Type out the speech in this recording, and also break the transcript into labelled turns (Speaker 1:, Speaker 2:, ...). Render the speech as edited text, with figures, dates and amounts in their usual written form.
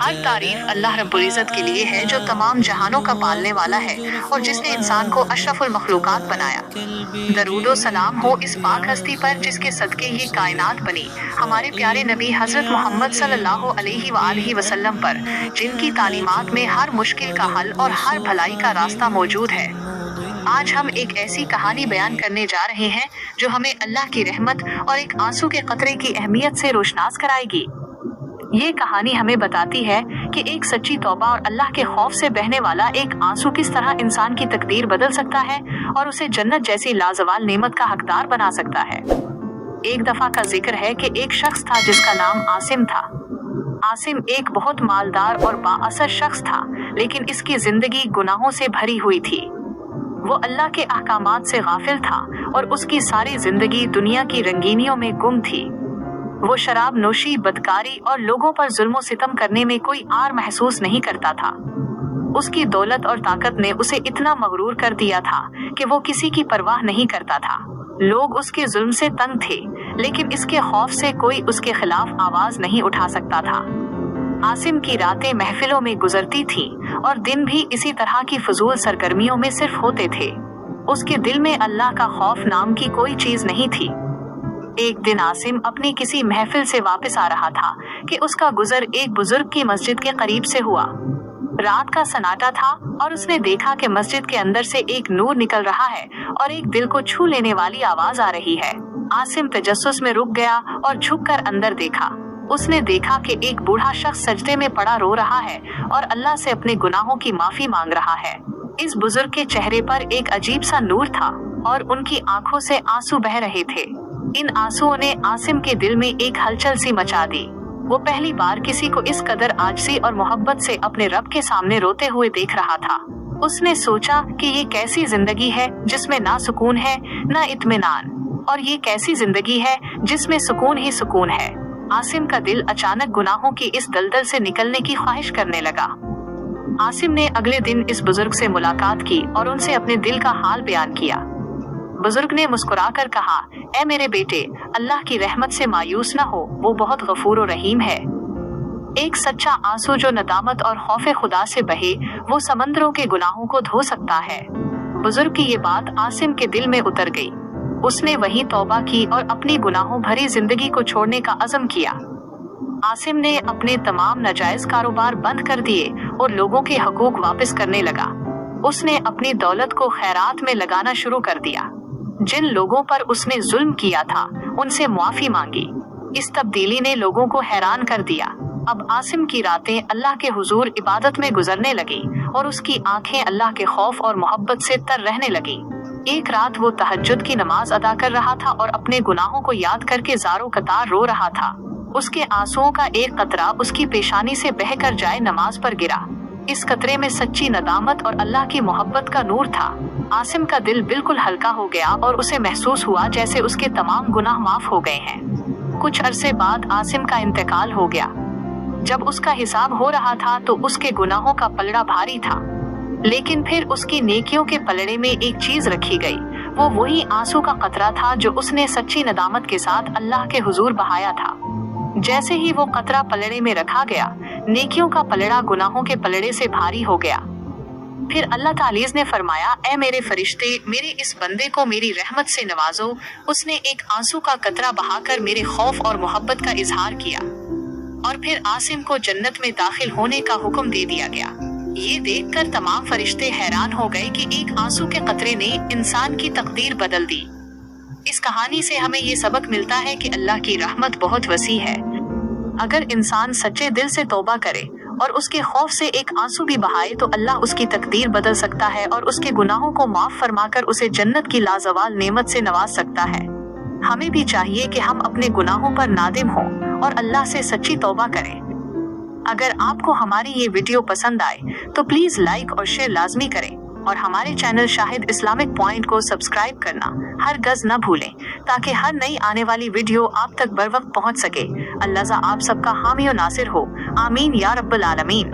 Speaker 1: हर तारीफ अल्लाह रब्बुल इज़्ज़त के लिए है जो तमाम जहानों का पालने वाला है और जिसने इंसान को अशरफुल मखलूकात बनाया। दरूद व सलाम हो इस पाक हस्ती पर जिसके सदके ये कायनात बनी, हमारे प्यारे नबी हजरत मोहम्मद सल्लल्लाहु अलैहि वसल्लम पर, जिनकी तालीमात में हर मुश्किल का हल और हर भलाई का रास्ता मौजूद है। आज हम एक ऐसी कहानी बयान करने जा रहे हैं जो हमें अल्लाह की रहमत और एक आंसू के कतरे की अहमियत से रोशनास कराएगी। ये कहानी हमें बताती है कि एक सच्ची तौबा और अल्लाह के खौफ से बहने वाला एक आंसू किस तरह इंसान की तकदीर बदल सकता है और उसे जन्नत जैसी लाजवाल नेमत का हकदार बना सकता है। एक दफा का जिक्र है कि एक शख्स था जिसका नाम आसिम था। आसिम एक बहुत मालदार और बाअसर शख्स था, लेकिन इसकी जिंदगी गुनाहों से भरी हुई थी। वो अल्लाह के अहकामात से गाफिल था और उसकी सारी जिंदगी दुनिया की रंगीनियों में गुम थी। वो शराब नोशी, बदकारी और लोगों पर जुल्म सितम करने में कोई आर महसूस नहीं करता था। उसकी दौलत और ताकत ने उसे इतना मगरूर कर दिया था कि वो किसी की परवाह नहीं करता था। लोग उसके जुल्म से तंग थे, लेकिन इसके खौफ से कोई उसके खिलाफ आवाज नहीं उठा सकता था। आसिम की रातें महफिलों में गुजरती थीं और दिन भी इसी तरह की फजूल सरगर्मियों में सिर्फ होते थे। उसके दिल में अल्लाह का खौफ नाम की कोई चीज नहीं थी। एक दिन आसिम अपनी किसी महफिल से वापस आ रहा था कि उसका गुजर एक बुजुर्ग की मस्जिद के करीब से हुआ। रात का सन्नाटा था और उसने देखा कि मस्जिद के अंदर से एक नूर निकल रहा है और एक दिल को छू लेने वाली आवाज आ रही है। आसिम तजस्सुस में रुक गया और झुककर अंदर देखा। उसने देखा कि एक बूढ़ा शख्स सजदे में पड़ा रो रहा है और अल्लाह से अपने गुनाहों की माफी मांग रहा है। इस बुजुर्ग के चेहरे पर एक अजीब सा नूर था और उनकी आंखों से आंसू बह रहे थे। इन आंसुओं ने आसिम के दिल में एक हलचल सी मचा दी। वो पहली बार किसी को इस कदर आजिज़ी और मोहब्बत से अपने रब के सामने रोते हुए देख रहा था। उसने सोचा कि ये कैसी जिंदगी है जिसमें ना सुकून है ना इत्मीनान, और ये कैसी जिंदगी है जिसमें सुकून ही सुकून है। आसिम का दिल अचानक गुनाहों की इस दलदल से निकलने की ख्वाहिश करने लगा। आसिम ने अगले दिन इस बुजुर्ग से मुलाकात की और उनसे अपने दिल का हाल बयान किया। बुजुर्ग ने मुस्कुराकर कहा, ए मेरे बेटे, अल्लाह की रहमत से मायूस न हो, वो बहुत गफूर और रहीम है। एक सच्चा आंसू जो नदामत और खौफे खुदा से बहे, वो समंदरों के गुनाहों को धो सकता है। बुजुर्ग की ये बात आसिम के दिल में उतर गई। उसने वहीं तौबा की और अपनी गुनाहों भरी जिंदगी को छोड़ने का अज़म किया। आसिम ने अपने तमाम नाजायज कारोबार बंद कर दिए और लोगों के हकूक वापस करने लगा। उसने अपनी दौलत को खैरात में लगाना शुरू कर दिया। जिन लोगों पर उसने जुल्म किया था उनसे मुआफी मांगी। इस तब्दीली ने लोगों को हैरान कर दिया। अब आसिम की रातें अल्लाह के हुजूर इबादत में गुजरने लगी और उसकी आंखें अल्लाह के खौफ और मोहब्बत से तर रहने लगी। एक रात वो तहज्जुद की नमाज अदा कर रहा था और अपने गुनाहों को याद करके ज़ारो कतार रो रहा था। उसके आंसुओं का एक कतरा उसकी पेशानी से बहकर जाए नमाज पर गिरा। इस कतरे में सच्ची नदामत और अल्लाह की मोहब्बत का नूर था। आसिम का दिल बिल्कुल हल्का हो गया और उसे महसूस हुआ जैसे उसके तमाम गुनाह माफ हो गए हैं। कुछ अरसे बाद आसिम का इंतकाल हो गया। जब उसका हिसाब हो रहा था तो उसके गुनाहों का पलड़ा भारी था, लेकिन फिर उसकी नेकियों के पलड़े में एक चीज रखी गई। वो वही आंसू का कतरा था जो उसने सच्ची नदामत के साथ अल्लाह के हुजूर बहाया था। जैसे ही वो कतरा पलड़े में रखा गया, नेकियों का पलड़ा गुनाहों के पलड़े से भारी हो गया। फिर अल्लाह तालीज़ ने फरमाया, ए मेरे फरिश्ते, मेरे इस बंदे को मेरी रहमत से नवाजो। उसने एक आंसू का कतरा बहाकर मेरे खौफ और मोहब्बत का इजहार किया। और फिर आसिम को जन्नत में दाखिल होने का हुक्म दे दिया गया। ये देखकर तमाम फरिश्ते हैरान हो गए कि एक आंसू के कतरे ने इंसान की तकदीर बदल दी। इस कहानी से हमें ये सबक मिलता है कि अल्लाह की रहमत बहुत वसी है। अगर इंसान सच्चे दिल से तौबा करे और उसके खौफ से एक आंसू भी बहाए तो अल्लाह उसकी तकदीर बदल सकता है और उसके गुनाहों को माफ फरमाकर उसे जन्नत की लाजवाल नेमत से नवाज सकता है। हमें भी चाहिए कि हम अपने गुनाहों पर नादिम हों और अल्लाह से सच्ची तौबा करें। अगर आपको हमारी ये वीडियो पसंद आए तो प्लीज लाइक और शेयर लाजमी करें और हमारे चैनल शाहिद इस्लामिक पॉइंट को सब्सक्राइब करना हर गज न भूलें, ताकि हर नई आने वाली वीडियो आप तक बर वक्त पहुँच सके। अल्लाह आप सबका हामी और नासिर हो। आमीन या रब्बल आलमीन।